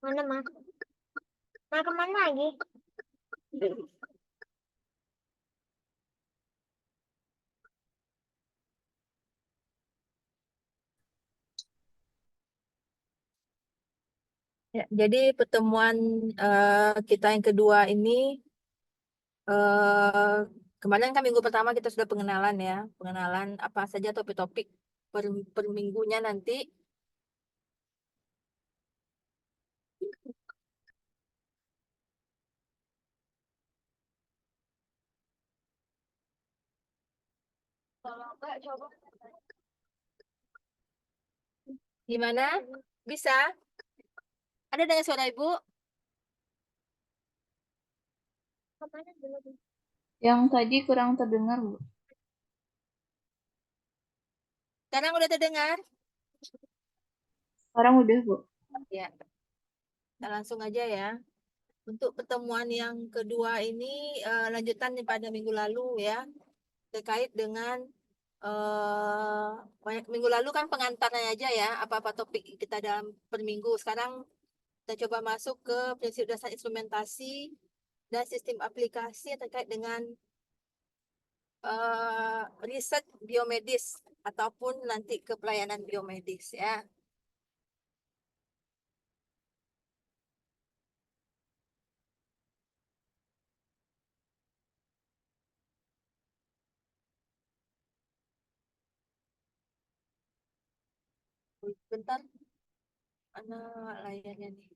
Mana mah? Mau kemana lagi? Ya, jadi pertemuan kita yang kedua ini eh, kemarin kan minggu pertama kita sudah pengenalan ya, pengenalan apa saja topik-topik per minggunya nanti. Kalau enggak coba Gimana? Bisa? Ada dengar suara ibu? kemana dulu? Yang tadi kurang terdengar, Bu. Sekarang udah terdengar? Sekarang udah, Bu. Ya, kita langsung aja ya. Untuk pertemuan yang kedua ini lanjutan pada minggu lalu ya, terkait dengan minggu lalu kan pengantarnya aja ya, apa-apa topik kita dalam per minggu. Sekarang kita coba masuk ke prinsip dasar instrumentasi dan sistem aplikasi yang terkait dengan riset biomedis ataupun nanti ke pelayanan biomedis ya. Bentar, mana layarnya nih?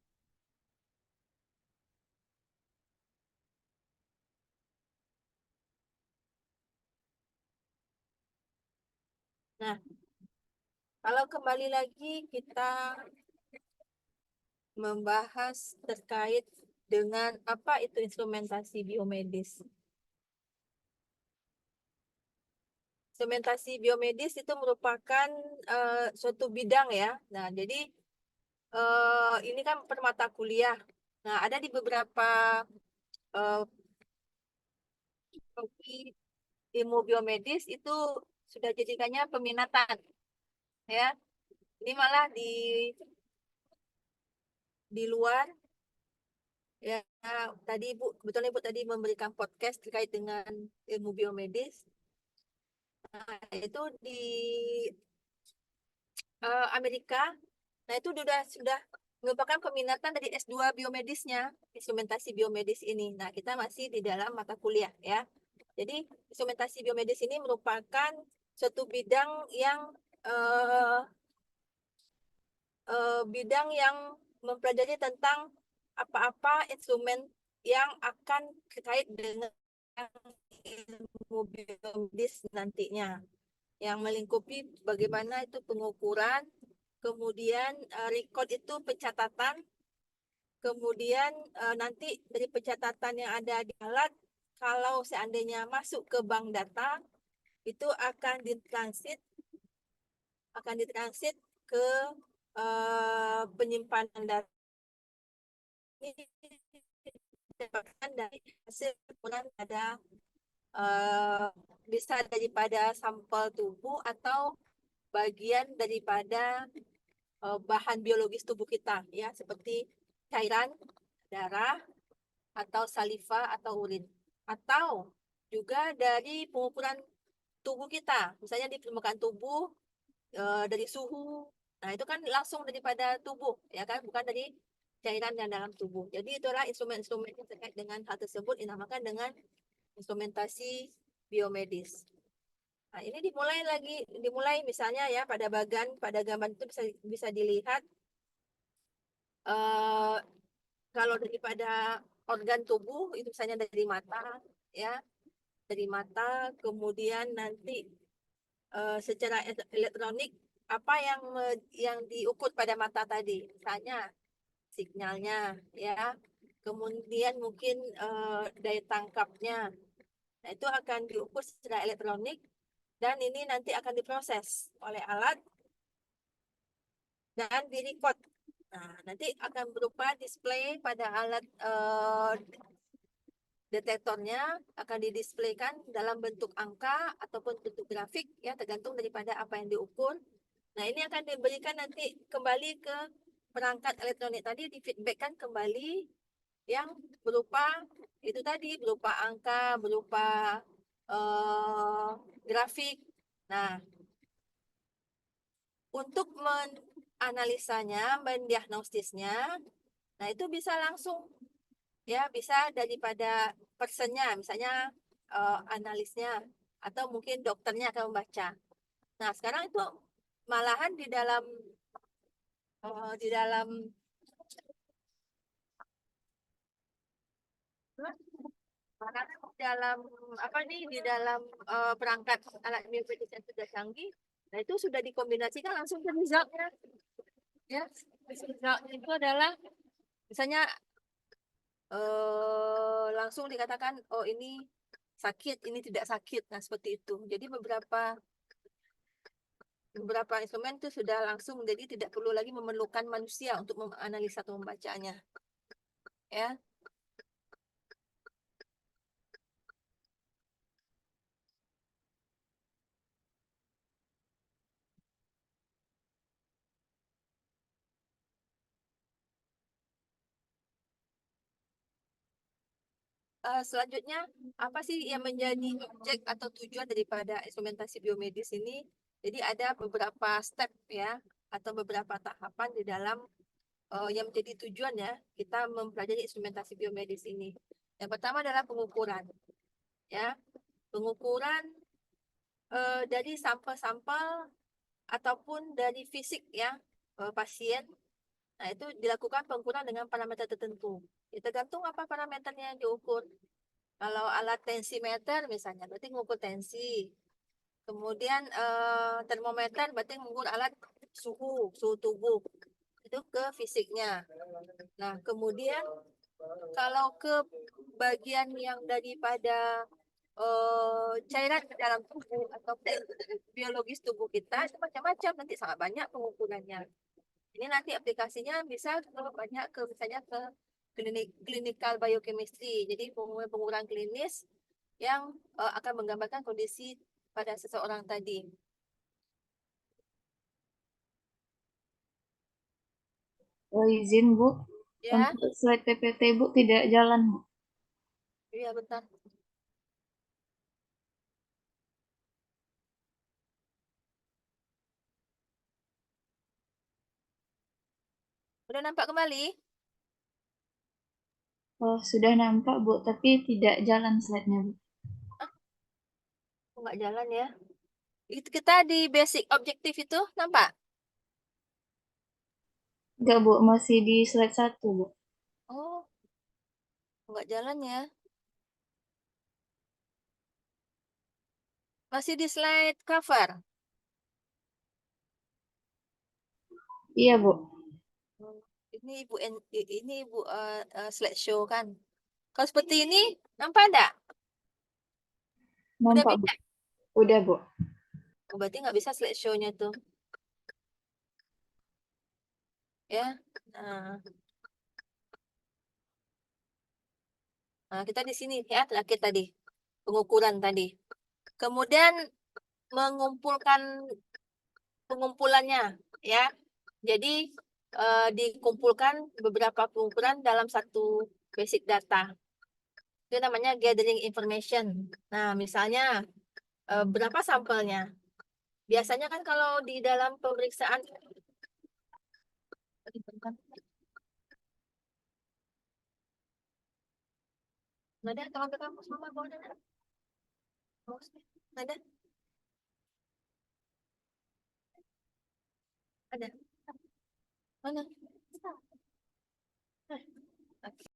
Nah, kalau kembali lagi kita membahas terkait dengan apa itu instrumentasi biomedis. Instrumentasi biomedis itu merupakan suatu bidang ya. Nah, jadi ini kan per mata kuliah. Nah, ada di beberapa uh, ilmu biomedis itu sudah jadikannya peminatan ya. Ini malah di luar ya, tadi Ibu kebetulan Ibu tadi memberikan podcast terkait dengan ilmu biomedis. Nah, itu di Amerika. Nah, itu sudah merupakan peminatan dari S2 biomedisnya, instrumentasi biomedis ini. Nah, kita masih di dalam mata kuliah ya. Jadi, instrumentasi biomedis ini merupakan suatu eh, bidang yang mempelajari tentang apa-apa instrumen yang akan terkait dengan ilmu biomedis nantinya, yang melingkupi bagaimana itu pengukuran, kemudian record itu pencatatan, kemudian nanti dari pencatatan yang ada di alat, kalau seandainya masuk ke bank data, itu akan ditransit ke penyimpanan data ini didapatkan dari hasil kumpulan pada eh, bisa daripada sampel tubuh atau bagian daripada bahan biologis tubuh kita ya, seperti cairan, darah, atau saliva atau urin, atau juga dari pengukuran tubuh kita, misalnya di permukaan tubuh dari suhu. Nah, itu kan langsung daripada tubuh ya kan, bukan dari cairan yang dalam tubuh. Jadi itulah instrumen-instrumen yang terkait dengan hal tersebut dinamakan dengan instrumentasi biomedis. Nah, ini dimulai misalnya ya, pada gambar itu bisa bisa dilihat eh, kalau daripada organ tubuh itu misalnya dari mata ya, dari mata, kemudian nanti secara elektronik apa yang diukur pada mata tadi, misalnya sinyalnya ya, kemudian mungkin daya tangkapnya. Nah, itu akan diukur secara elektronik dan ini nanti akan diproses oleh alat dan direcord. Nah, nanti akan berupa display pada alat detektornya akan didisplaykan dalam bentuk angka ataupun bentuk grafik ya, tergantung daripada apa yang diukur. Nah, ini akan diberikan nanti kembali ke perangkat elektronik tadi, di-feedbackkan kembali yang berupa itu tadi, berupa angka, berupa grafik. Nah, untuk menganalisanya, mendiagnostisnya, nah itu bisa langsung ya, bisa daripada personnya, misalnya analisnya atau mungkin dokternya akan membaca. Nah, sekarang itu malahan di dalam dalam apa nih, di dalam perangkat alat biometrik yang sudah canggih, nah itu sudah dikombinasikan langsung ke resultnya ya. Result itu adalah misalnya langsung dikatakan oh ini sakit, ini tidak sakit, nah seperti itu. Jadi beberapa instrumen itu sudah langsung, jadi tidak perlu lagi memerlukan manusia untuk menganalisa atau membacanya ya. Selanjutnya, apa sih yang menjadi objek atau tujuan daripada instrumentasi biomedis ini? Jadi ada beberapa step ya, atau beberapa tahapan di dalam yang menjadi tujuan ya, kita mempelajari instrumentasi biomedis ini. Yang pertama adalah pengukuran, ya, pengukuran dari sampel-sampel ataupun dari fisik ya pasien. Nah, itu dilakukan pengukuran dengan parameter tertentu. Ya, tergantung apa parameternya yang diukur. Kalau alat tensimeter misalnya, berarti mengukur tensi. Kemudian termometer berarti mengukur alat suhu tubuh. Itu ke fisiknya. Nah, kemudian kalau ke bagian yang daripada cairan ke dalam tubuh atau biologis tubuh kita, itu macam-macam, nanti sangat banyak pengukurannya. Ini nanti aplikasinya bisa banyak ke misalnya ke clinical biochemistry. Jadi pengukuran klinis yang akan menggambarkan kondisi pada seseorang tadi. Izin Bu, Ya, untuk slide PPT Bu tidak jalan Bu. iya betul. Udah nampak kembali? Oh, sudah nampak Bu, tapi tidak jalan slide-nya Bu. Nggak jalan ya. Itu kita di basic objektif itu nampak? Enggak Bu, masih di slide 1 Bu. Oh, nggak jalan ya. Masih di slide cover. Iya Bu, Ini ibu slideshow kan. Kalau seperti ini nampak enggak? Udah nampak Bu. bisa. Udah Bu. Oh, berarti nggak bisa slideshow-nya tuh. Ya. Nah, kita di sini ya, terakhir tadi. Pengukuran tadi. Kemudian mengumpulkan pengumpulannya ya. Jadi dikumpulkan beberapa pengukuran dalam satu basic data. Itu namanya gathering information. Nah, misalnya berapa sampelnya? Biasanya kan kalau di dalam pemeriksaan ada kalau ke kampus mama bawa ada. Ada? Ada. Mana? Oke.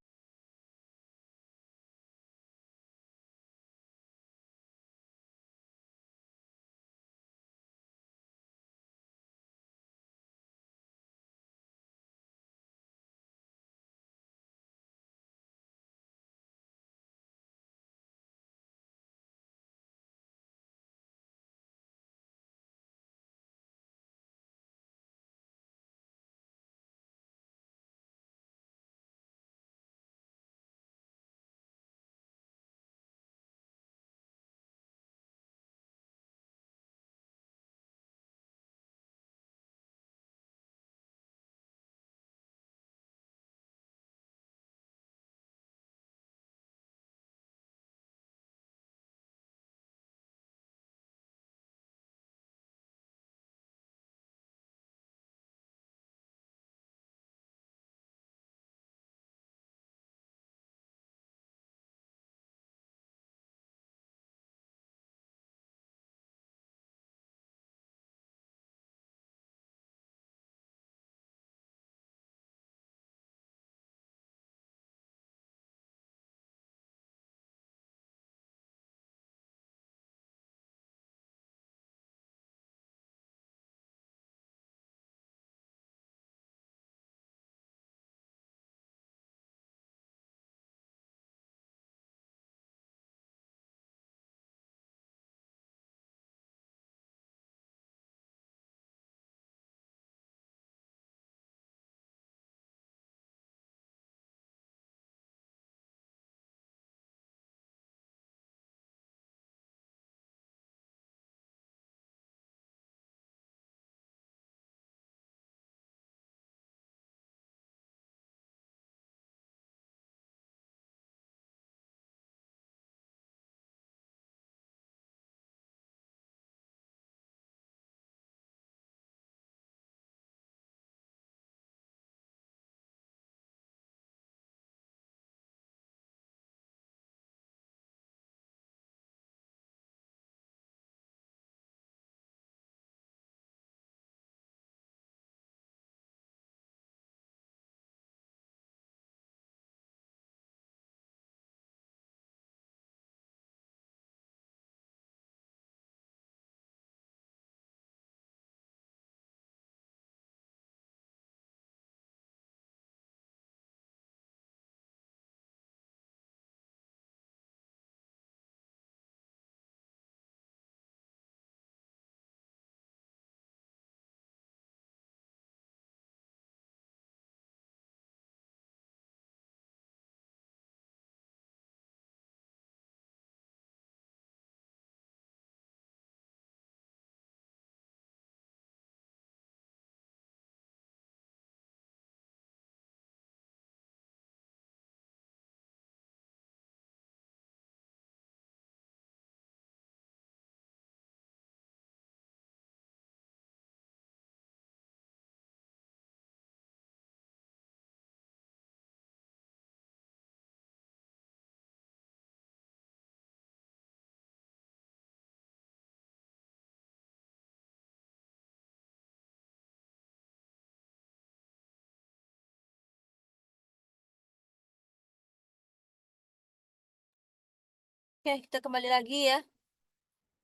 Oke, kita kembali lagi ya.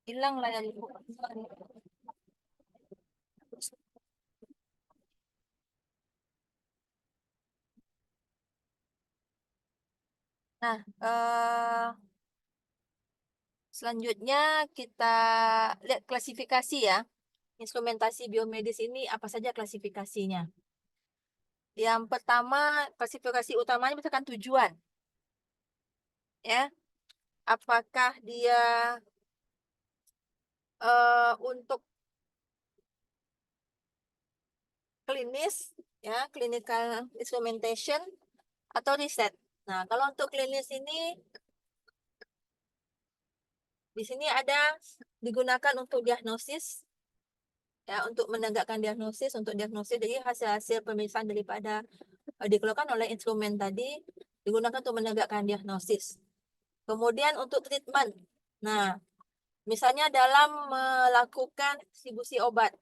Hilang lah dari buku. Nah, selanjutnya kita lihat klasifikasi ya. Instrumentasi biomedis ini apa saja klasifikasinya? Yang pertama, klasifikasi utamanya berdasarkan tujuan. Ya, apakah dia untuk klinis, ya, clinical instrumentation atau riset. Nah, kalau untuk klinis ini di sini ada digunakan untuk diagnosis, ya, untuk menegakkan diagnosis, jadi hasil-hasil pemeriksaan daripada dikeluarkan oleh instrumen tadi digunakan untuk menegakkan diagnosis. Kemudian untuk treatment, nah, misalnya dalam melakukan distribusi obat,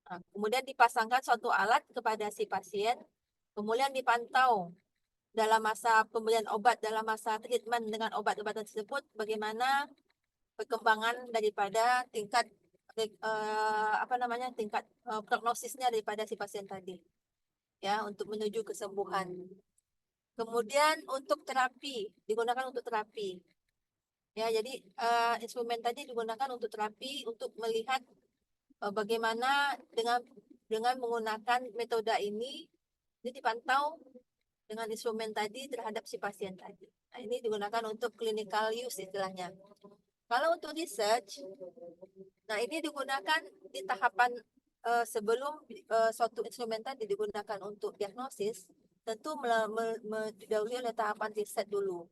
nah, kemudian dipasangkan suatu alat kepada si pasien, kemudian dipantau dalam masa pemberian obat, dalam masa treatment dengan obat-obatan tersebut, bagaimana perkembangan daripada tingkat tingkat prognosisnya daripada si pasien tadi, ya, untuk menuju kesembuhan. Kemudian untuk terapi, digunakan untuk terapi, ya, jadi instrumen tadi digunakan untuk terapi, untuk melihat bagaimana dengan menggunakan metode ini dipantau dengan instrumen tadi terhadap si pasien tadi. Nah, ini digunakan untuk clinical use istilahnya. Kalau untuk research, nah, ini digunakan di tahapan sebelum suatu instrumen tadi digunakan untuk diagnosis, tentu didahului oleh tahapan riset dulu.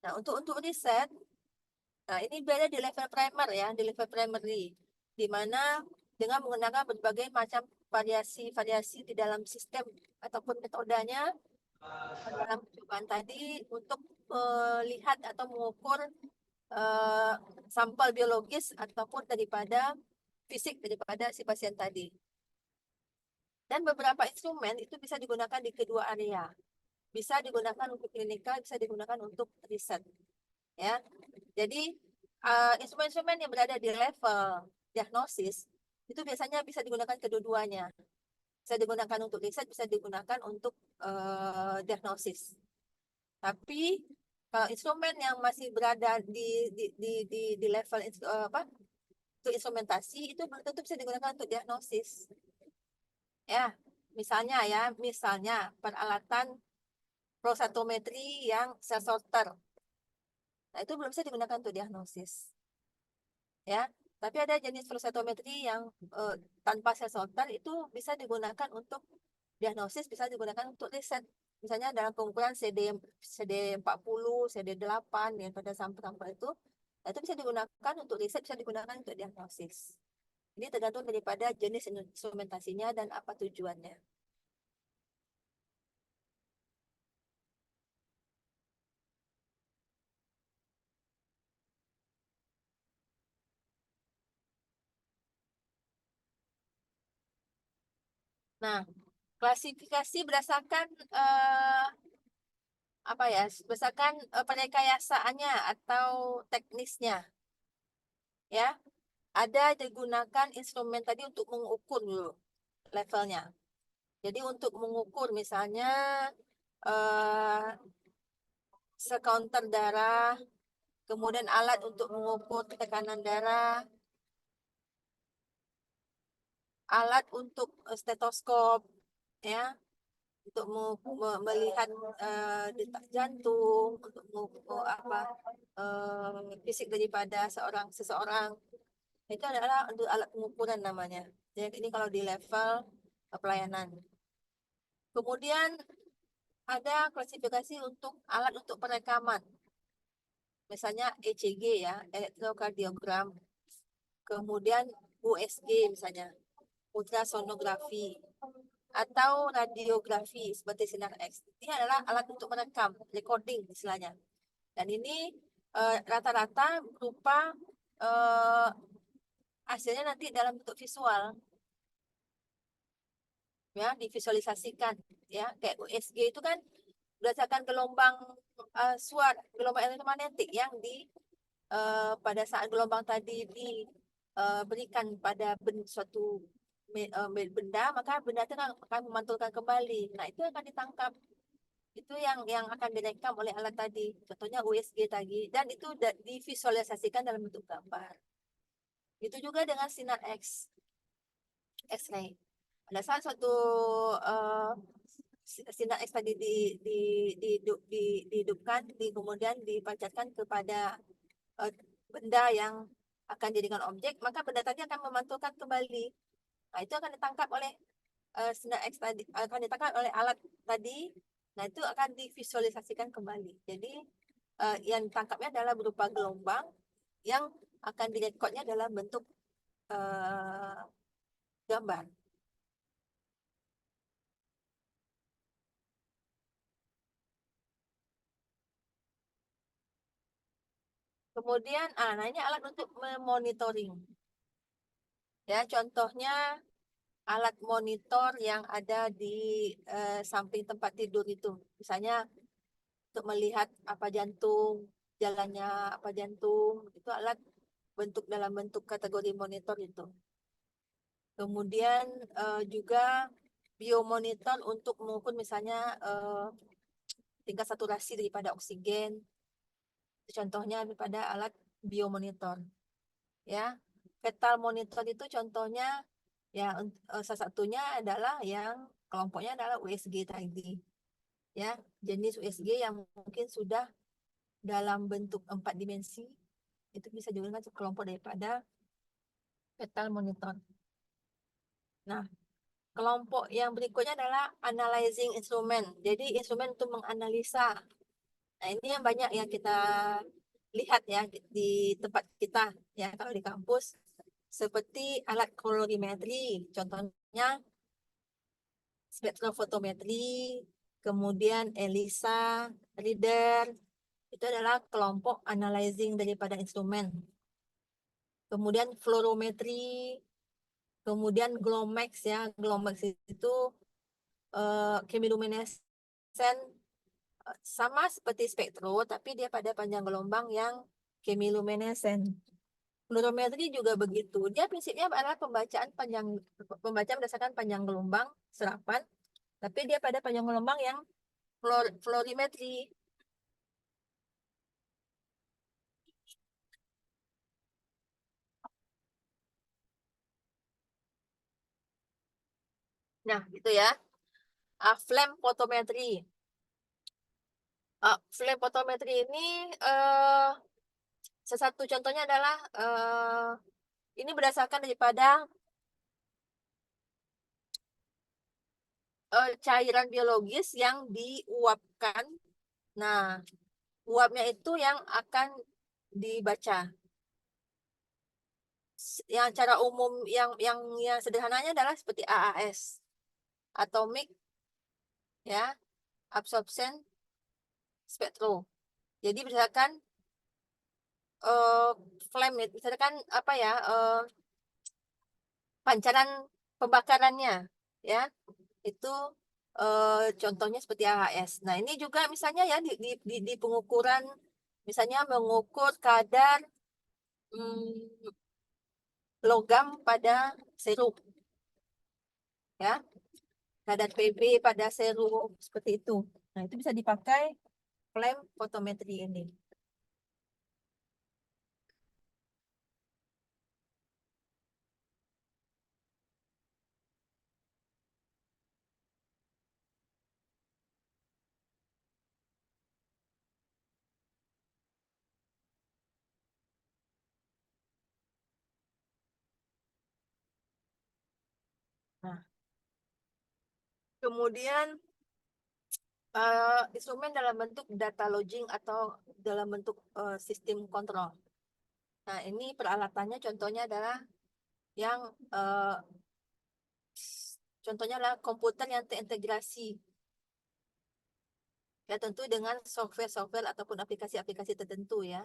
Nah, untuk riset, nah, ini berada di level primer ya, di level primary, di mana dengan menggunakan berbagai macam variasi-variasi di dalam sistem ataupun metodenya dalam percobaan tadi untuk melihat atau mengukur sampel biologis ataupun daripada fisik daripada si pasien tadi. Dan beberapa instrumen itu bisa digunakan di kedua area. Bisa digunakan untuk klinikal, bisa digunakan untuk riset. Ya. Jadi instrumen-instrumen yang berada di level diagnosis itu biasanya bisa digunakan kedua-duanya. Bisa digunakan untuk riset, bisa digunakan untuk diagnosis. Tapi kalau instrumen yang masih berada di level untuk instrumentasi itu belum tentu bisa digunakan untuk diagnosis. Ya, misalnya peralatan prosatometri yang cell sorter. Nah, itu belum bisa digunakan untuk diagnosis. Ya, tapi ada jenis prosatometri yang tanpa cell sorter itu bisa digunakan untuk diagnosis, bisa digunakan untuk riset. Misalnya dalam pengukuran CD40, CD8 yang pada sampel-sampel itu bisa digunakan untuk riset, bisa digunakan untuk diagnosis. Ini tergantung daripada jenis instrumentasinya dan apa tujuannya. Nah, klasifikasi berdasarkan berdasarkan perekayasaannya atau teknisnya, ya. Ada digunakan instrumen tadi untuk mengukur dulu levelnya. Jadi untuk mengukur misalnya secounter darah, kemudian alat untuk mengukur tekanan darah, alat untuk stetoskop, ya, untuk melihat detak jantung, untuk mengukur fisik daripada seseorang. Itu adalah untuk alat pengukuran namanya. Jadi ini kalau di level pelayanan. Kemudian ada klasifikasi untuk alat untuk perekaman. Misalnya ECG ya, elektrokardiogram. Kemudian USG misalnya, ultrasonografi atau radiografi seperti sinar X. Ini adalah alat untuk merekam, recording istilahnya. Dan ini rata-rata berupa hasilnya nanti dalam bentuk visual. Ya, divisualisasikan ya, kayak USG itu kan berdasarkan gelombang gelombang elektromagnetik yang pada saat gelombang tadi diberikan pada suatu benda, maka benda itu akan memantulkan kembali. Nah, itu akan ditangkap. Itu yang akan direkam oleh alat tadi. Contohnya USG tadi. Dan itu divisualisasikan dalam bentuk gambar. Itu juga dengan sinar X-ray. Pada saat suatu sinar X tadi dihidupkan, kemudian dipancarkan kepada benda yang akan dijadikan objek, maka benda tadi akan memantulkan kembali. Nah, itu akan ditangkap oleh sinar X tadi, akan ditangkap oleh alat tadi. Nah, itu akan divisualisasikan kembali. Jadi, yang ditangkapnya adalah berupa gelombang yang akan direkodnya dalam bentuk gambar. Kemudian, nah ini alat untuk memonitoring. Ya, contohnya alat monitor yang ada di samping tempat tidur itu. Misalnya untuk melihat apa jantung, jalannya apa jantung, itu alat dalam bentuk kategori monitor itu. Kemudian juga biomonitor untuk mengukur misalnya tingkat saturasi daripada oksigen. Contohnya daripada alat biomonitor. Ya, fetal monitor itu contohnya ya salah satunya adalah yang kelompoknya adalah USG tadi. Ya, jenis USG yang mungkin sudah dalam bentuk 4 dimensi itu bisa juga kelompok daripada fetal monitor. Nah, kelompok yang berikutnya adalah analyzing instrument. Jadi instrumen untuk menganalisa. Nah, ini yang banyak yang kita lihat ya di tempat kita ya kalau di kampus, seperti alat kolorimetri, contohnya spektrofotometri, kemudian ELISA, reader, itu adalah kelompok analyzing daripada instrumen. Kemudian fluorometri, kemudian Glomex ya, Glomex itu chemiluminescent, sama seperti spektro, tapi dia pada panjang gelombang yang chemiluminescent. Fluorometri juga begitu. Dia prinsipnya adalah pembacaan berdasarkan panjang gelombang serapan, tapi dia pada panjang gelombang yang fluorimetri. Nah, itu ya. Flame photometry. Flame photometry ini satu contohnya adalah ini berdasarkan daripada cairan biologis yang diuapkan. Nah, uapnya itu yang akan dibaca. Yang cara umum yang sederhananya adalah seperti AAS, atomic ya, absorption spektro. Jadi berdasarkan flame, berdasarkan apa ya, pancaran pembakarannya ya, itu contohnya seperti AHS. Nah, ini juga misalnya ya di pengukuran, misalnya mengukur kadar logam pada serum ya, kadar Pb pada serum seperti itu. Nah, itu bisa dipakai flame photometry ini. Nah, kemudian instrumen dalam bentuk data logging atau dalam bentuk sistem kontrol. Nah, ini peralatannya contohnya adalah yang contohnya adalah komputer yang terintegrasi. Ya, tentu dengan software-software ataupun aplikasi-aplikasi tertentu ya,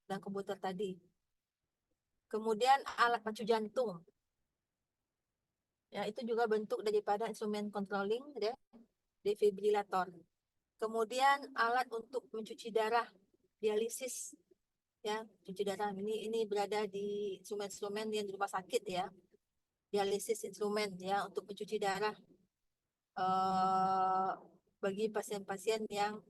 dan komputer tadi. Kemudian alat pacu jantung. Ya, itu juga bentuk daripada instrumen controlling ya, defibrilator. Kemudian alat untuk mencuci darah, dialisis, ya, cuci darah. Ini berada di instrumen-instrumen yang di rumah sakit, ya. Dialisis instrumen, ya, untuk mencuci darah bagi pasien-pasien yang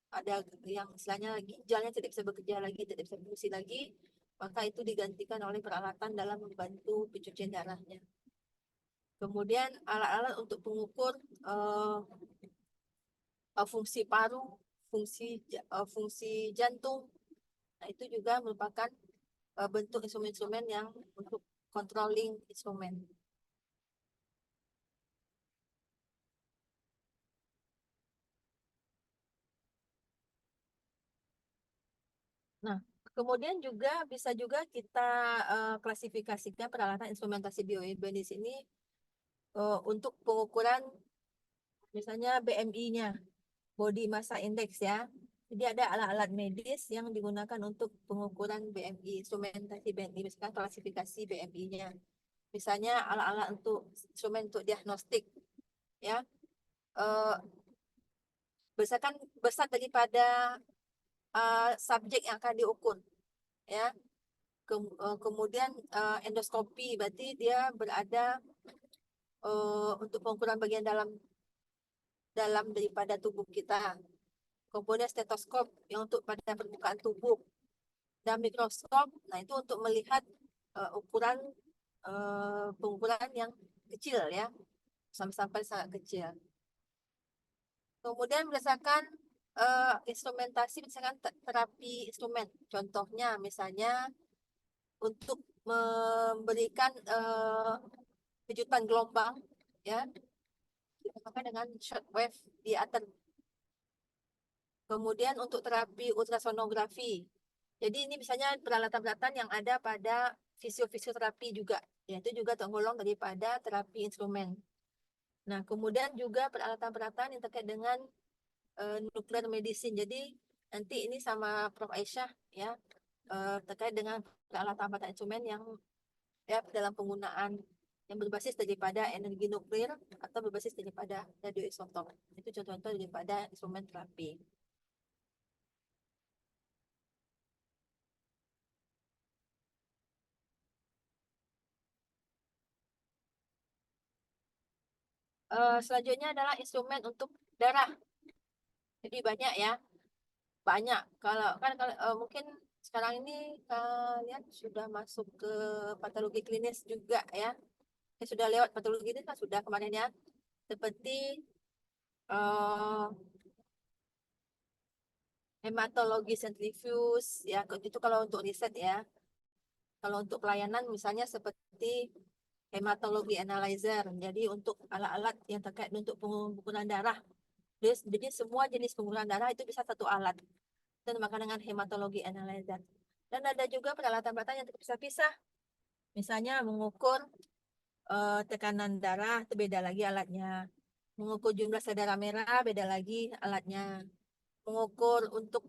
ada yang istilahnya ginjalnya tidak bisa bekerja lagi, tidak bisa berfungsi lagi, maka itu digantikan oleh peralatan dalam membantu pencucian darahnya. Kemudian alat-alat untuk pengukur fungsi paru, fungsi jantung. Nah, itu juga merupakan bentuk instrumen-instrumen yang untuk controlling instrumen. Nah, kemudian juga bisa juga kita klasifikasikan peralatan instrumentasi biomedis ini untuk pengukuran misalnya BMI-nya, Body Massa Index, ya. Jadi ada alat-alat medis yang digunakan untuk pengukuran BMI, instrumentasi BMI, misalkan klasifikasi BMI-nya. Misalnya alat-alat untuk instrumen untuk diagnostik, ya. Berdasarkan besar daripada subjek yang akan diukur, ya. Kemudian endoskopi berarti dia berada untuk pengukuran bagian dalam daripada tubuh kita. Kemudian stetoskop yang untuk pada permukaan tubuh, dan mikroskop, nah itu untuk melihat ukuran pengukuran yang kecil, ya, sampai sangat kecil. Kemudian berdasarkan instrumentasi, misalkan terapi instrumen, contohnya misalnya untuk memberikan kejutan gelombang, ya, dinamakan dengan shortwave theater. Kemudian untuk terapi ultrasonografi. Jadi ini misalnya peralatan-peralatan yang ada pada fisioterapi juga, yaitu juga tergolong daripada terapi instrumen. Nah, kemudian juga peralatan-peralatan yang terkait dengan nuclear medicine. Jadi nanti ini sama Prof. Aisyah, ya, terkait dengan peralatan-peralatan instrumen yang, ya, dalam penggunaan yang berbasis daripada energi nuklir atau berbasis daripada radioisotop. Itu contoh-contoh daripada instrumen terapi. Selanjutnya adalah instrumen untuk darah. Jadi banyak, ya, banyak. Kalau mungkin sekarang ini kalian sudah masuk ke patologi klinis juga, ya. Sudah lewat patologi klinis kan sudah kemarin, ya. Seperti hematologi sentrifuge, ya, itu kalau untuk riset, ya. Kalau untuk pelayanan misalnya seperti hematologi analyzer, jadi untuk alat-alat yang terkait untuk pengukuran darah. Jadi semua jenis pengukuran darah itu bisa satu alat. Itu dinamakan dengan hematologi analyzer. Dan ada juga peralatan-peralatan yang terpisah-pisah. Misalnya mengukur tekanan darah, itu beda lagi alatnya. Mengukur jumlah sel darah merah, beda lagi alatnya. Mengukur untuk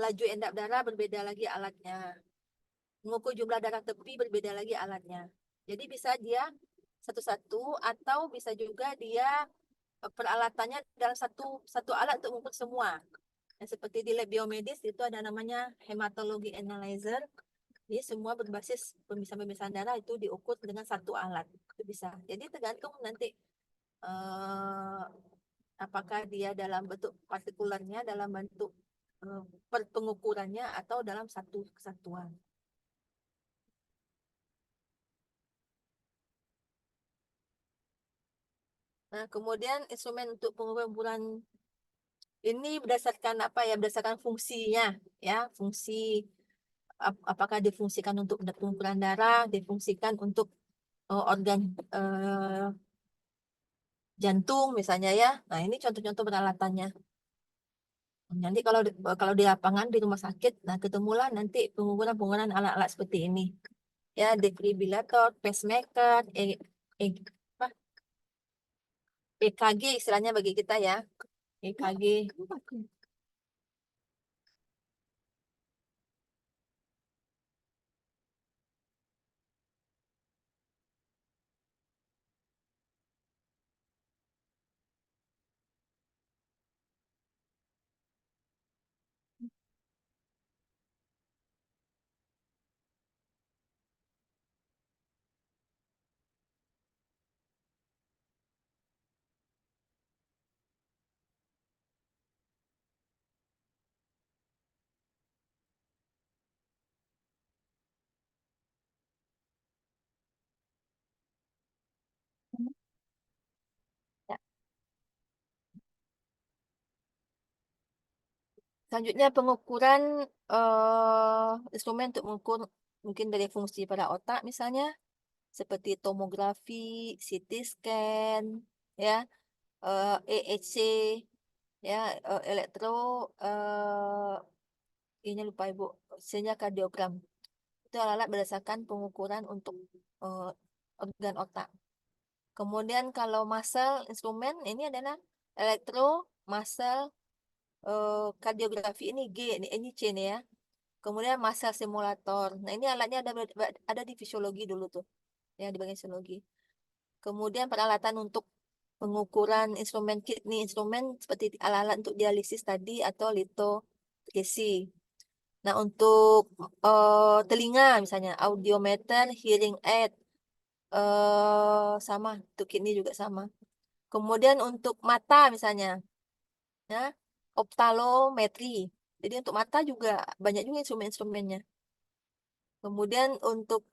laju endap darah, berbeda lagi alatnya. Mengukur jumlah darah tepi, berbeda lagi alatnya. Jadi bisa dia satu-satu, atau bisa juga dia peralatannya dalam satu alat untuk mengukur semua. Nah, seperti di lab biomedis itu ada namanya hematologi analyzer. Jadi semua berbasis pemisahan darah itu diukur dengan satu alat. Itu bisa. Jadi tergantung nanti apakah dia dalam bentuk partikulernya, dalam bentuk pengukurannya, atau dalam satu kesatuan. Nah, kemudian instrumen untuk pengukuran ini berdasarkan apa, ya? Berdasarkan fungsinya, ya. Fungsi apakah difungsikan untuk pengukuran darah, difungsikan untuk organ jantung misalnya, ya. Nah, ini contoh-contoh peralatannya. Nanti kalau di lapangan di rumah sakit, nah ketemulah nanti pengukuran alat-alat seperti ini. Ya, defibrillator, pacemaker, apa? EKG istilahnya bagi kita, ya. EKG. Selanjutnya pengukuran instrumen untuk mengukur mungkin dari fungsi pada otak misalnya seperti tomografi, CT scan, ya, EEC, ya, elektro, ini lupa Ibu, sinyal kardiogram. Itu alat berdasarkan pengukuran untuk organ otak. Kemudian kalau muscle instrumen ini adalah elektro, muscle, kardiografi ini G, ini C nih ya. Kemudian muscle simulator. Nah ini alatnya ada di fisiologi dulu tuh, ya di bagian fisiologi. Kemudian peralatan untuk pengukuran instrumen kidney, instrumen seperti alat-alat untuk dialisis tadi atau lithotripsy. Nah untuk telinga misalnya audiometer, hearing aid, sama untuk kidney juga sama. Kemudian untuk mata misalnya, ya, optalometri. Jadi untuk mata juga banyak juga instrumen-instrumennya. Kemudian untuk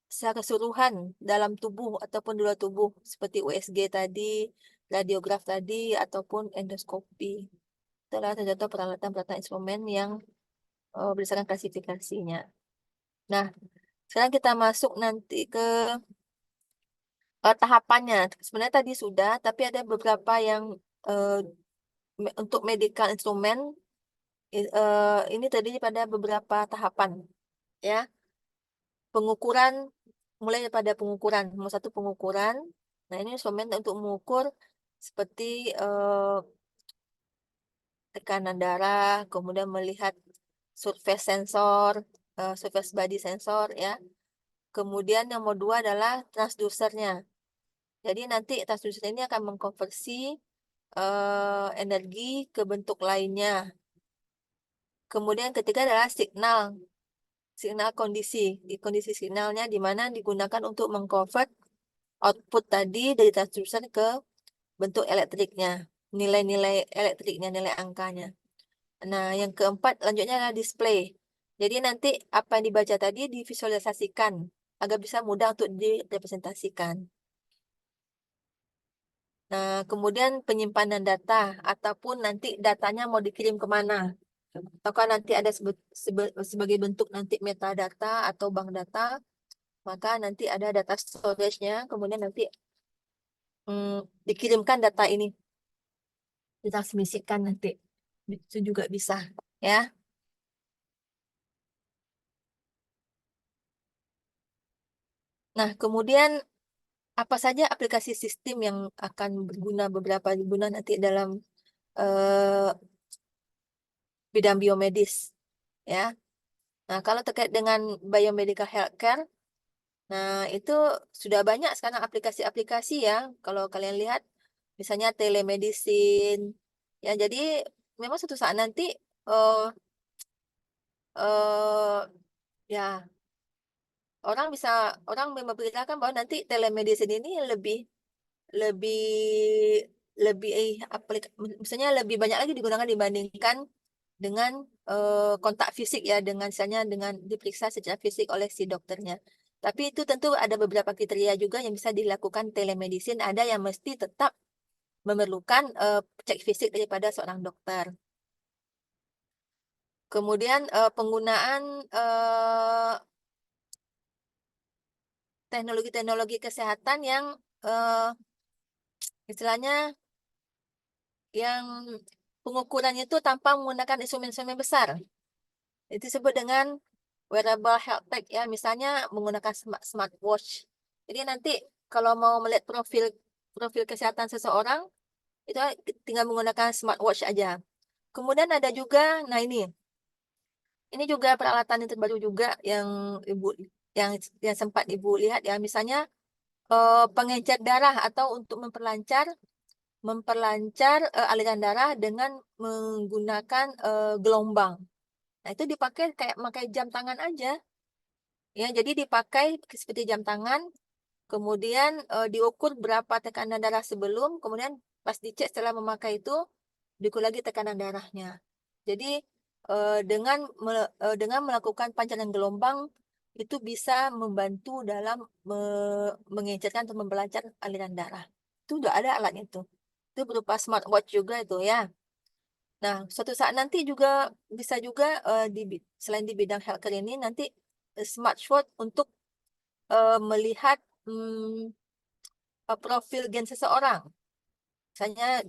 secara keseluruhan dalam tubuh ataupun di luar tubuh seperti USG tadi, radiograf tadi, ataupun endoskopi. Itu adalah contoh peralatan-peralatan instrumen yang berdasarkan klasifikasinya. Nah, sekarang kita masuk nanti ke tahapannya. Sebenarnya tadi sudah, tapi ada beberapa yang untuk medical instrumen ini terdiri pada beberapa tahapan, ya. Pengukuran mulai daripada pengukuran, nomor satu pengukuran. Nah ini instrumen untuk mengukur seperti tekanan darah, kemudian melihat surface sensor, surface body sensor, ya. Kemudian yang nomor dua adalah transducernya. Jadi nanti transducer ini akan mengkonversi energi ke bentuk lainnya. Kemudian ketiga adalah signal kondisi. Di kondisi signalnya di mana digunakan untuk mengkonvert output tadi dari transducer ke bentuk elektriknya, nilai-nilai elektriknya, nilai angkanya. Nah, yang keempat lanjutnya adalah display. Jadi nanti apa yang dibaca tadi divisualisasikan agar bisa mudah untuk direpresentasikan. Nah, kemudian penyimpanan data ataupun nanti datanya mau dikirim kemana. Ataukah nanti ada sebagai bentuk nanti metadata atau bank data, maka nanti ada data storage-nya, kemudian nanti dikirimkan data ini, ditransmisikan nanti. Itu juga bisa, ya. Nah, kemudian apa saja aplikasi sistem yang akan beberapa berguna nanti dalam bidang biomedis, ya. Nah, kalau terkait dengan biomedical healthcare, nah itu sudah banyak sekarang aplikasi-aplikasi ya. Kalau kalian lihat, misalnya telemedicine, ya. Jadi memang suatu saat nanti, uh, ya orang memperkirakan bahwa nanti telemedicine ini lebih lebih lebih misalnya lebih banyak lagi digunakan dibandingkan dengan kontak fisik ya, dengan misalnya dengan diperiksa secara fisik oleh si dokternya. Tapi itu tentu ada beberapa kriteria juga yang bisa dilakukan telemedicine. Ada yang mesti tetap memerlukan cek fisik daripada seorang dokter. Kemudian penggunaan teknologi-teknologi kesehatan yang istilahnya yang pengukurannya itu tanpa menggunakan instrumen-instrumen besar. Itu disebut dengan wearable health tech ya, misalnya menggunakan smartwatch. Jadi nanti kalau mau melihat profil kesehatan seseorang itu tinggal menggunakan smartwatch aja. Kemudian ada juga, nah ini juga peralatan yang terbaru juga yang ibu yang sempat ibu lihat ya, misalnya pengencer darah atau untuk memperlancar aliran darah dengan menggunakan gelombang. Nah, itu dipakai kayak pakai jam tangan aja. Ya, jadi dipakai seperti jam tangan, kemudian diukur berapa tekanan darah sebelum, kemudian pas dicek setelah memakai itu, diukur lagi tekanan darahnya. Jadi dengan melakukan pancaran gelombang itu bisa membantu dalam mengencerkan atau memperlancar aliran darah. Itu udah ada alatnya itu. Itu berupa smartwatch juga itu ya. Nah, suatu saat nanti juga bisa juga selain di bidang healthcare ini nanti smartwatch untuk melihat profil gen seseorang. Misalnya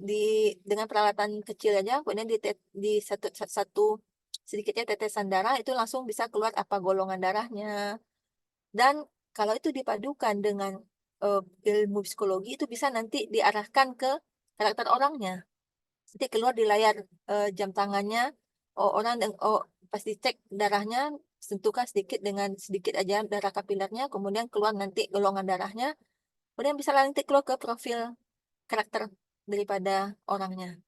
dengan peralatan kecil aja, kemudian di satu sedikitnya tetesan darah itu langsung bisa keluar apa golongan darahnya. Dan kalau itu dipadukan dengan ilmu psikologi itu bisa nanti diarahkan ke karakter orangnya. Nanti keluar di layar jam tangannya, pas dicek darahnya, sentuhkan sedikit dengan sedikit aja darah kapilernya, kemudian keluar nanti golongan darahnya, kemudian bisa nanti keluar ke profil karakter daripada orangnya.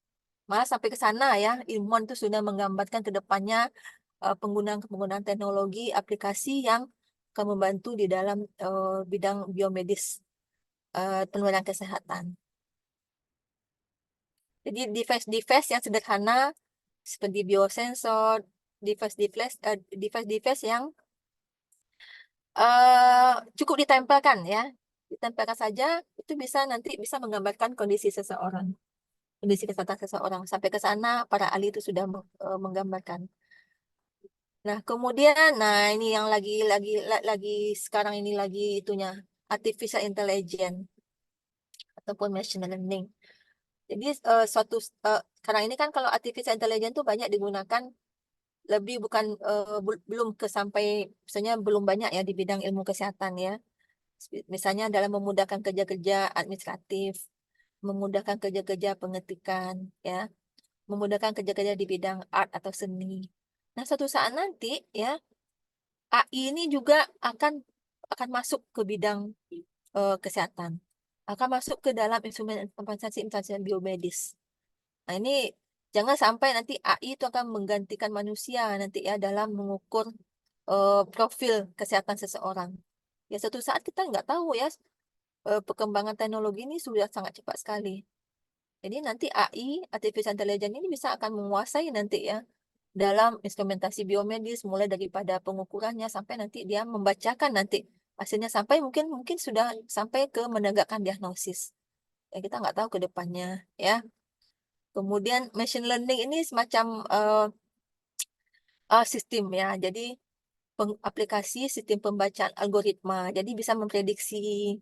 Malah sampai ke sana ya, ilmuwan itu sudah menggambarkan ke depannya penggunaan teknologi aplikasi yang akan membantu di dalam bidang biomedis, penunjang kesehatan. Jadi device-device yang sederhana seperti biosensor, device-device yang cukup ditempelkan ya, ditempelkan saja itu nanti bisa menggambarkan kondisi seseorang, kondisi kesehatan seseorang. Sampai ke sana para ahli itu sudah menggambarkan. Nah, kemudian, ini yang lagi sekarang ini lagi itunya artificial intelligence ataupun machine learning. Jadi sekarang ini kan kalau artificial intelligence itu banyak digunakan lebih bukan belum ke sampai misalnya belum banyak ya di bidang ilmu kesehatan ya. Misalnya dalam memudahkan kerja-kerja administratif, memudahkan kerja-kerja pengetikan ya, memudahkan kerja-kerja di bidang art atau seni. Nah, suatu saat nanti ya AI ini juga akan masuk ke bidang kesehatan, akan masuk ke dalam instrumentasi biomedis. Nah, ini jangan sampai nanti AI itu akan menggantikan manusia nanti ya dalam mengukur profil kesehatan seseorang. Ya, suatu saat kita nggak tahu ya, perkembangan teknologi ini sudah sangat cepat sekali. Jadi nanti AI, artificial intelligence ini bisa akan menguasai nanti ya dalam instrumentasi biomedis mulai daripada pengukurannya sampai nanti dia membacakan nanti hasilnya sampai mungkin mungkin sudah sampai ke menegakkan diagnosis. Ya, kita nggak tahu ke depannya ya. Kemudian machine learning ini semacam sistem ya. Jadi aplikasi sistem pembacaan algoritma. Jadi bisa memprediksi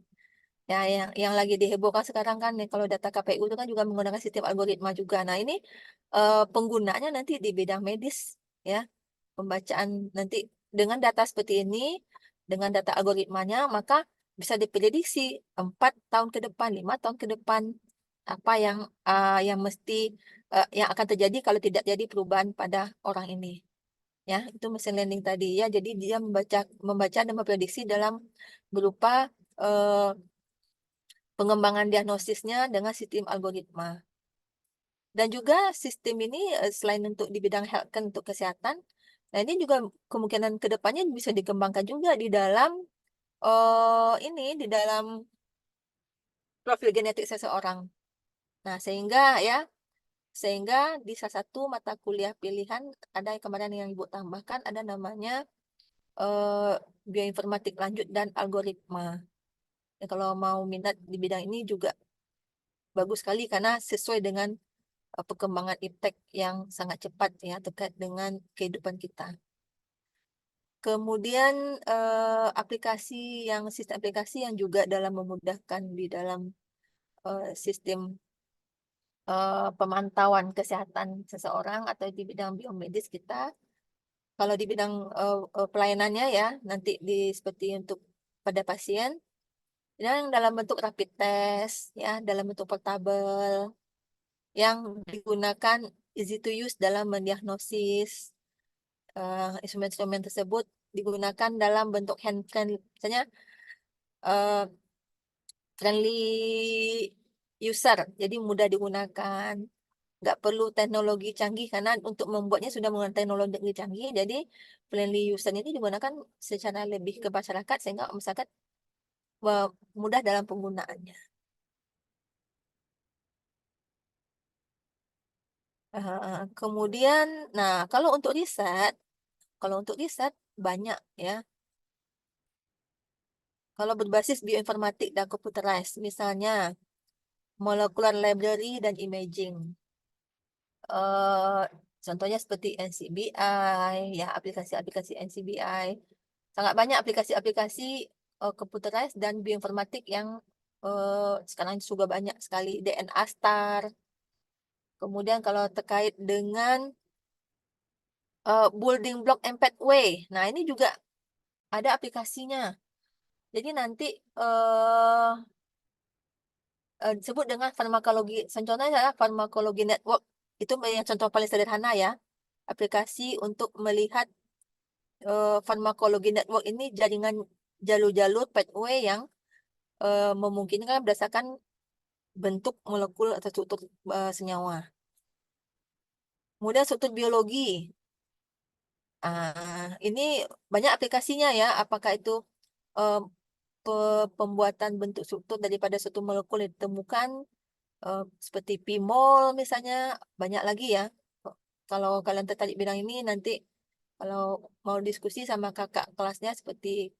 ya yang lagi dihebohkan sekarang kan nih, kalau data KPU itu kan juga menggunakan sistem algoritma juga. Nah, ini penggunanya nanti di bidang medis ya. Pembacaan nanti dengan data seperti ini, dengan data algoritmanya, maka bisa diprediksi 4 tahun ke depan, 5 tahun ke depan apa yang yang akan terjadi kalau tidak jadi perubahan pada orang ini. Ya, itu machine learning tadi ya. Jadi dia membaca dan memprediksi dalam berupa pengembangan diagnosisnya dengan sistem algoritma. Dan juga sistem ini selain untuk di bidang health kan untuk kesehatan, nah ini juga kemungkinan kedepannya bisa dikembangkan juga di dalam di dalam profil genetik seseorang. Nah, sehingga di salah satu mata kuliah pilihan ada yang kemarin yang Ibu tambahkan ada namanya bioinformatik lanjut dan algoritma. Ya, kalau mau minat di bidang ini juga bagus sekali karena sesuai dengan perkembangan iptek yang sangat cepat ya terkait dengan kehidupan kita. Kemudian sistem aplikasi yang juga dalam memudahkan di dalam sistem pemantauan kesehatan seseorang atau di bidang biomedis kita. Kalau di bidang pelayanannya ya nanti seperti untuk pada pasien yang dalam bentuk rapid test ya, dalam bentuk portable yang digunakan easy to use dalam mendiagnosis instrumen-instrumen tersebut digunakan dalam bentuk hand friendly, misalnya uh, friendly user, jadi mudah digunakan, nggak perlu teknologi canggih karena untuk membuatnya sudah menggunakan teknologi canggih, jadi friendly user ini digunakan secara lebih ke masyarakat sehingga masyarakat mudah dalam penggunaannya. Kemudian, nah kalau untuk riset banyak ya. Kalau berbasis bioinformatik dan computerized, misalnya molecular library dan imaging. eh, contohnya seperti NCBI, ya aplikasi-aplikasi NCBI. Sangat banyak aplikasi-aplikasi computerized dan bioinformatik yang sekarang juga banyak sekali. DNA Star. Kemudian kalau terkait dengan building block and pathway, nah ini juga ada aplikasinya. Jadi nanti disebut dengan farmakologi. Contohnya adalah farmakologi network. Itu yang contoh paling sederhana ya. Aplikasi untuk melihat farmakologi network ini jaringan jalur-jalur pathway yang memungkinkan berdasarkan bentuk molekul atau struktur senyawa. Kemudian struktur biologi. Ini banyak aplikasinya ya. Apakah itu eh, pembuatan bentuk struktur daripada suatu molekul yang ditemukan seperti Pmol misalnya, banyak lagi ya. Kalau kalian tertarik bidang ini nanti kalau mau diskusi sama kakak kelasnya seperti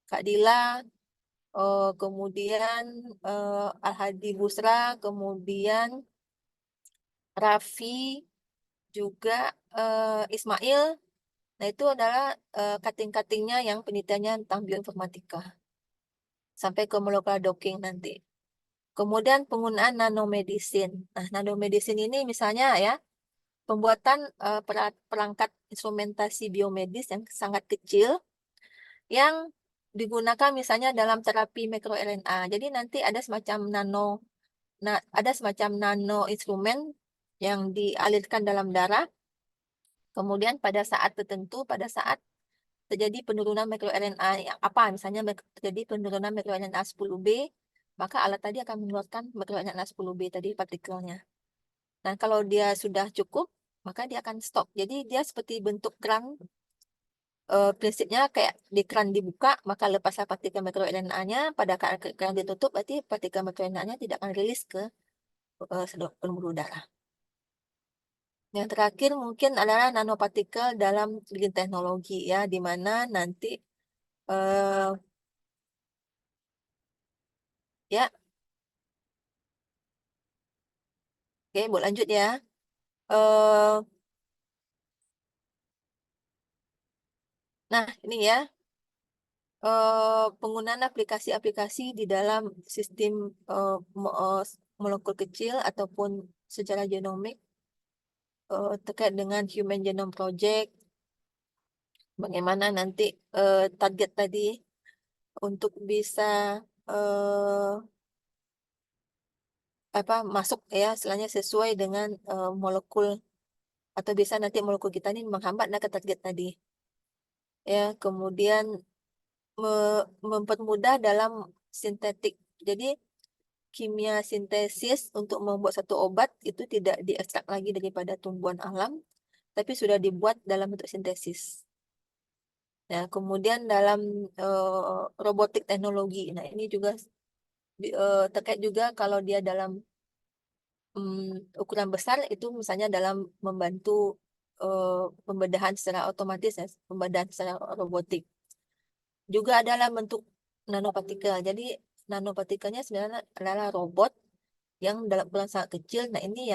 Kak Dila, kemudian Al-Hadi Busra, kemudian Raffi, juga Ismail. Nah, itu adalah cutting-cuttingnya yang penelitiannya tentang bioinformatika. Sampai ke molecular docking nanti. Kemudian penggunaan nanomedicine. Nah, nanomedicine ini misalnya ya, pembuatan perangkat instrumentasi biomedis yang sangat kecil yang digunakan misalnya dalam terapi mikroRNA. Jadi nanti ada semacam nano instrumen yang dialirkan dalam darah. Kemudian pada saat tertentu, pada saat terjadi penurunan mikroRNA yang apa, misalnya terjadi penurunan mikroRNA 10B, maka alat tadi akan mengeluarkan mikroRNA 10B tadi partikelnya. Dan kalau dia sudah cukup, maka dia akan stop. Jadi dia seperti bentuk keran, prinsipnya kayak di keran dibuka, maka lepaslah partikel mikroRNA-nya, pada saat keran ditutup, berarti partikel mikroRNA-nya tidak akan rilis ke pembuluh darah. Yang terakhir mungkin adalah nanopartikel dalam green teknologi ya, di mana nanti ya, oke, boleh lanjut ya. Eh, nah, ini ya, penggunaan aplikasi-aplikasi di dalam sistem molekul kecil ataupun secara genomik terkait dengan Human Genome Project. Bagaimana nanti target tadi untuk bisa eh, masuk ya, istilahnya sesuai dengan molekul atau bisa nanti molekul kita ini menghambat ke target tadi. Ya, kemudian mempermudah dalam sintetik. Jadi kimia sintesis untuk membuat satu obat itu tidak diekstrak lagi daripada tumbuhan alam, tapi sudah dibuat dalam bentuk sintesis. Nah, kemudian dalam robotik teknologi, nah ini juga terkait juga kalau dia dalam ukuran besar itu misalnya dalam membantu pembedahan secara otomatis ya, pembedahan secara robotik. Juga adalah bentuk nanopartikel. Jadi nanopartikelnya sebenarnya adalah robot yang dalam ukuran sangat kecil. Nah, ini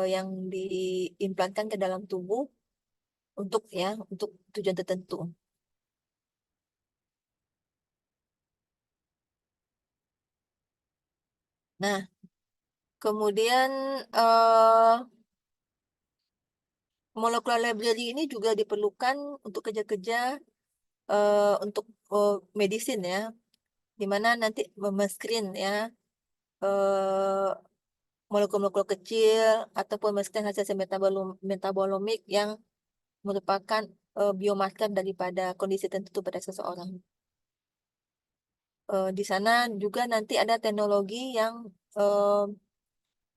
yang diimplankan ke dalam tubuh untuk tujuan tertentu. Nah, kemudian molecular library ini juga diperlukan untuk kerja-kerja untuk medicine ya, di mana nanti screen ya eh, molekul-molekul kecil ataupun screen hasil metabolomik yang merupakan biomarker daripada kondisi tertentu pada seseorang. Di sana juga nanti ada teknologi yang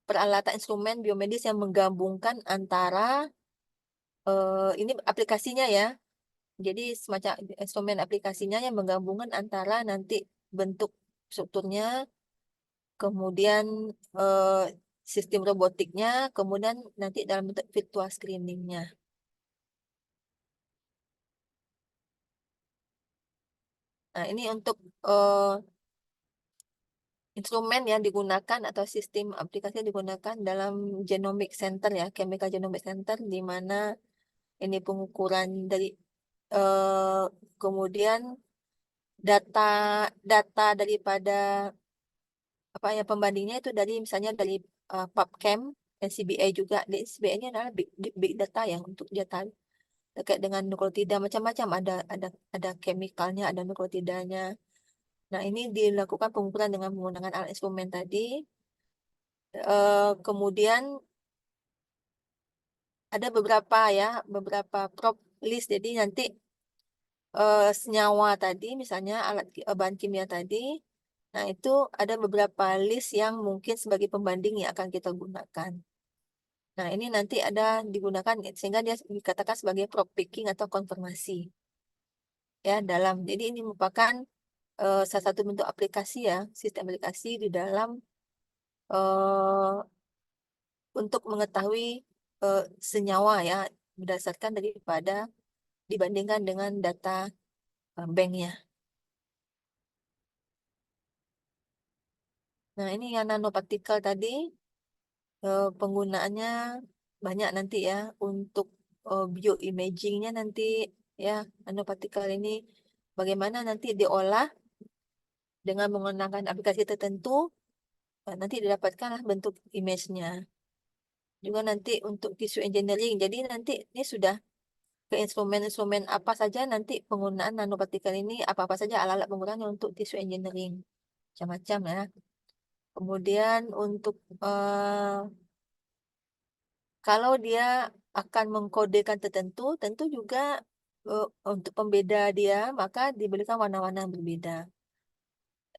peralatan instrumen biomedis yang menggabungkan antara ini aplikasinya ya. Jadi semacam instrumen aplikasinya yang menggabungkan antara nanti bentuk strukturnya, kemudian eh, sistem robotiknya, kemudian nanti dalam bentuk virtual screeningnya. Nah, ini untuk instrumen yang digunakan atau sistem aplikasi yang digunakan dalam genomic center ya, chemical genomic center, di mana ini pengukuran dari kemudian data data daripada apa ya pembandingnya itu dari misalnya dari PubChem, NCBI juga. Di NCBI ini adalah big data ya untuk data terkait dengan nukleotida macam-macam, ada chemicalnya, ada nukleotidanya. Nah, ini dilakukan pengukuran dengan menggunakan alat instrumen tadi. Kemudian ada beberapa prop list. Jadi nanti senyawa tadi, misalnya alat bahan kimia tadi, nah itu ada beberapa list yang mungkin sebagai pembanding yang akan kita gunakan. Nah, ini nanti ada digunakan sehingga dia dikatakan sebagai prop picking atau konfirmasi ya dalam. Jadi ini merupakan salah satu bentuk aplikasi ya, sistem aplikasi di dalam untuk mengetahui senyawa ya berdasarkan daripada dibandingkan dengan data banknya. Nah, ini yang nanopartikel tadi penggunaannya banyak nanti ya untuk bioimagingnya nanti ya, nanopartikel ini bagaimana nanti diolah dengan menggunakan aplikasi tertentu, nanti didapatkanlah bentuk image-nya. Juga nanti untuk tissue engineering, jadi nanti ini sudah ke instrumen-instrumen apa saja nanti penggunaan nanopartikel ini, apa-apa saja alat-alat penggunaannya untuk tissue engineering, macam-macam ya. Kemudian untuk kalau dia akan mengkodekan tertentu, tentu juga untuk pembeda dia, maka diberikan warna-warna yang berbeda.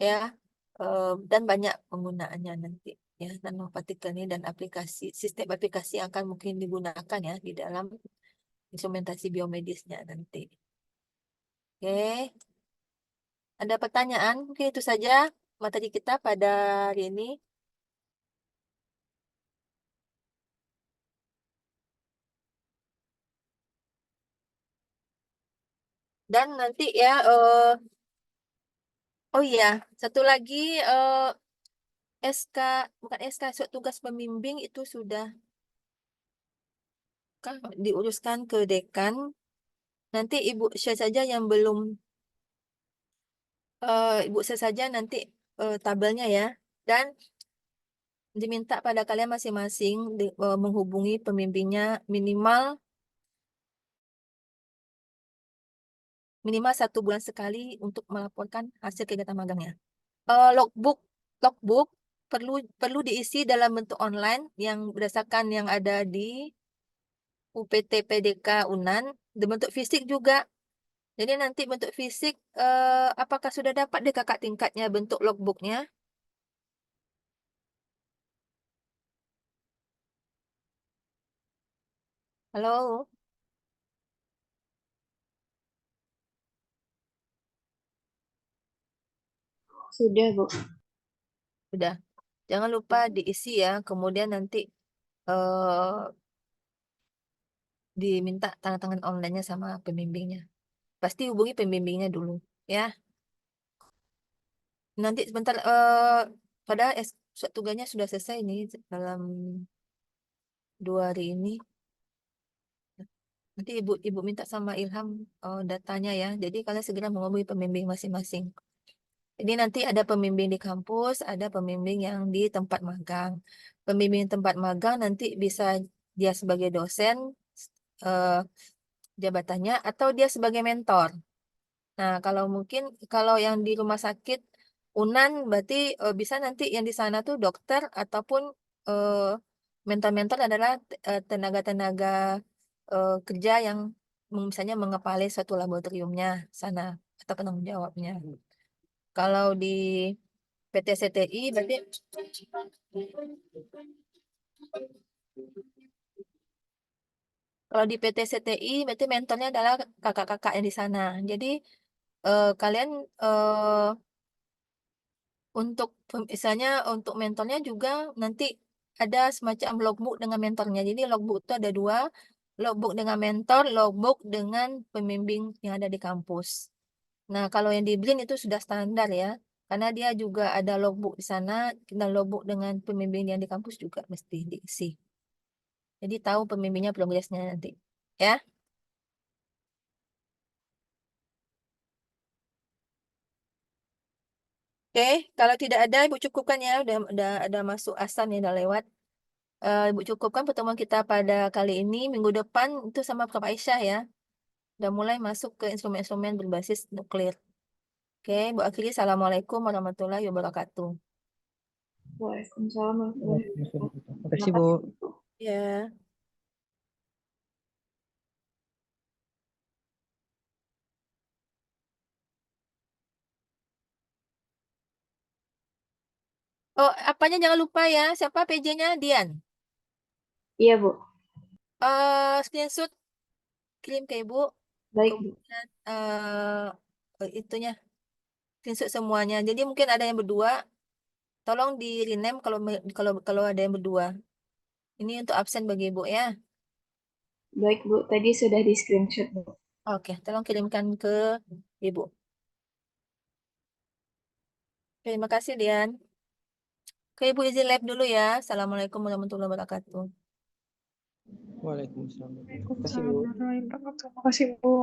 Ya, dan banyak penggunaannya nanti. Ya, nanopartikel ini dan aplikasi, sistem aplikasi yang akan mungkin digunakan ya di dalam instrumentasi biomedisnya nanti. Oke, ada pertanyaan? Mungkin itu saja materi kita pada hari ini. Dan nanti ya, oh iya, satu lagi SK, bukan SK, surat tugas pembimbing itu sudah diuruskan ke dekan. Nanti Ibu share saja yang belum, Ibu share saja nanti tabelnya ya. Dan diminta pada kalian masing-masing menghubungi pembimbingnya minimal 1 bulan sekali untuk melaporkan hasil kegiatan magangnya. Logbook logbook perlu diisi dalam bentuk online yang berdasarkan yang ada di UPT PDK UNAN, dan bentuk fisik juga. Jadi nanti bentuk fisik apakah sudah dapat di kakak tingkatnya bentuk logbooknya? Halo, Sudah, Bu. sudah. Jangan lupa diisi ya. Kemudian nanti diminta tanda tangan online-nya sama pembimbingnya. Pasti hubungi pembimbingnya dulu ya. Nanti sebentar padahal surat tugasnya sudah selesai nih dalam 2 hari ini. Nanti ibu minta sama Ilham datanya ya. Jadi kalian segera menghubungi pembimbing masing-masing. Jadi nanti ada pembimbing di kampus, ada pembimbing yang di tempat magang. Pembimbing tempat magang nanti bisa dia sebagai dosen eh, jabatannya, atau dia sebagai mentor. Nah, kalau mungkin kalau yang di rumah sakit UNAN berarti bisa nanti yang di sana tuh dokter ataupun eh, mentor-mentor adalah tenaga-tenaga kerja yang misalnya mengepalai suatu laboratoriumnya sana atau penanggung jawabnya. Kalau di PT CTI berarti kalau di PT CTI berarti mentornya adalah kakak-kakak yang di sana. Jadi kalian untuk misalnya untuk mentornya juga nanti ada semacam logbook dengan mentornya. Jadi logbook itu ada 2, logbook dengan mentor, logbook dengan pembimbing yang ada di kampus. Nah, kalau yang di BRIN itu sudah standar ya, Karena dia juga ada logbook di sana dan logbook dengan pembimbing yang di kampus juga mesti diisi. Jadi tahu pembimbingnya progresnya nanti. Ya. Oke, kalau tidak ada Ibu cukupkan ya, udah ada masuk asam ya, udah lewat. Ibu cukupkan pertemuan kita pada kali ini. Minggu depan itu sama Prof Aisyah ya. Udah mulai masuk ke instrumen-instrumen berbasis nuklir. Oke, Bu akhiri. Assalamualaikum warahmatullahi wabarakatuh. Waalaikumsalam warahmatullahi wabarakatuh. Terima kasih, Bu. Ya. Oh, apanya jangan lupa ya. Siapa PJ-nya? Dian. Iya, Bu. Screenshot kirim ke Ibu. Baik, Bu. Kemudian itunya screenshot semuanya. Jadi mungkin ada yang berdua. Tolong di rename kalau ada yang berdua. Ini untuk absen bagi Ibu ya. Baik, Bu. Tadi sudah di screenshot, Bu. Oke, tolong kirimkan ke Ibu. Terima kasih, Dian. Oke, Ibu izin live dulu ya. Assalamualaikum warahmatullahi wabarakatuh. Waalaikumsalam. Terima kasih, Waalaikumsalam Bu. warahmatullahi wabarakatuh. Terima kasih, Bu.